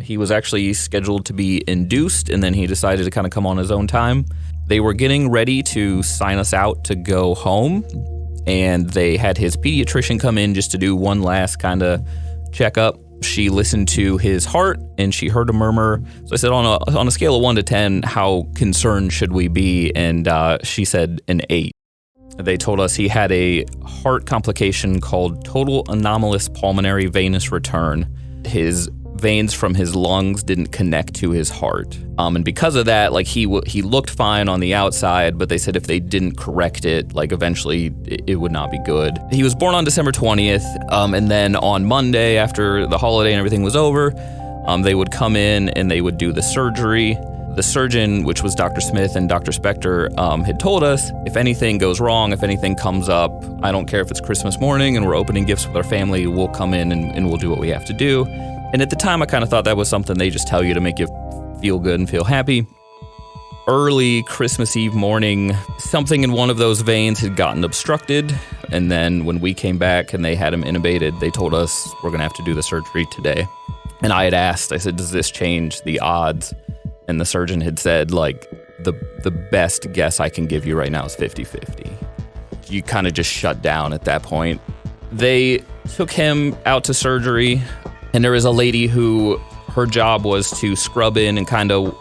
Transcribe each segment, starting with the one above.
He was actually scheduled to be induced, and then he decided to kind of come on his own time. They were getting ready to sign us out to go home, and they had his pediatrician come in just to do one last kind of checkup. She listened to his heart, and she heard a murmur. So I said, on a scale of 1 to 10, how concerned should we be? And she said an 8. They told us he had a heart complication called total anomalous pulmonary venous return. His veins from his lungs didn't connect to his heart. And because of that, like he looked fine on the outside, but they said if they didn't correct it, like eventually it would not be good. He was born on December 20th. And then on Monday, after the holiday and everything was over, they would come in and they would do the surgery. The surgeon, which was Dr. Smith and Dr. Spector, had told us if anything goes wrong, if anything comes up, I don't care if it's Christmas morning and we're opening gifts with our family, we'll come in and we'll do what we have to do. And at the time, I kind of thought that was something they just tell you to make you feel good and feel happy. Early Christmas Eve morning, something in one of those veins had gotten obstructed. And then when we came back and they had him intubated, they told us we're going to have to do the surgery today. And I had asked, I said, does this change the odds? And the surgeon had said, like, the best guess I can give you right now is 50-50. You kind of just shut down at that point. They took him out to surgery. And there was a lady who her job was to scrub in and kind of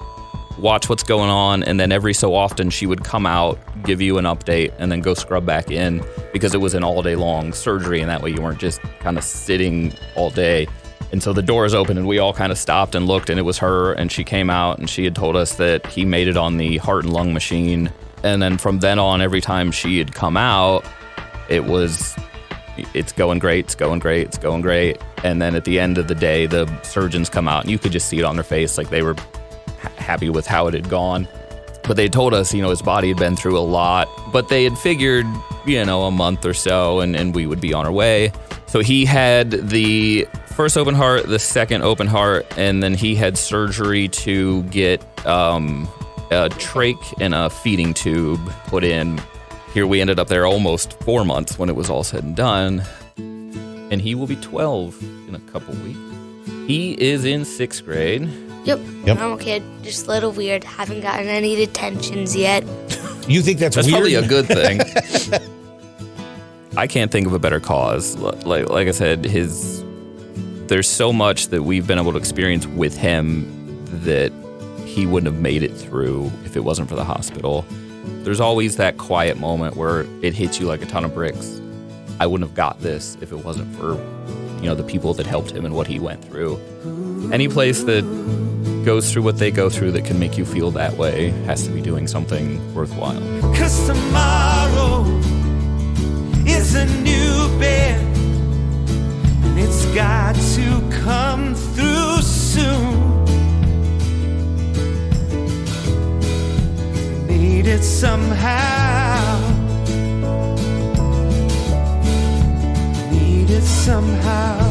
watch what's going on. And then every so often she would come out, give you an update, and then go scrub back in because it was an all day long surgery. And that way you weren't just kind of sitting all day. And so the doors opened and we all kind of stopped and looked, and it was her. And she came out and she had told us that he made it on the heart and lung machine. And then from then on, every time she had come out, it's going great, it's going great, it's going great. And then at the end of the day, the surgeons come out and you could just see it on their face, like they were happy with how it had gone. But they told us, his body had been through a lot, but they had figured, a month or so and we would be on our way. So he had the first open heart, the second open heart, and then he had surgery to get a trach and a feeding tube put in. Here we ended up there almost 4 months when it was all said and done. And he will be 12 in a couple weeks. He is in 6th grade. Yep. I'm okay. Just a little weird. Haven't gotten any detentions yet. You think that's weird? That's probably a good thing. I can't think of a better cause. Like I said, there's so much that we've been able to experience with him that he wouldn't have made it through if it wasn't for the hospital. There's always that quiet moment where it hits you like a ton of bricks. I wouldn't have got this if it wasn't for, the people that helped him and what he went through. Any place that goes through what they go through that can make you feel that way has to be doing something worthwhile. 'Cause tomorrow is a new bed, and it's got to come through soon. Need it somehow. Need it somehow.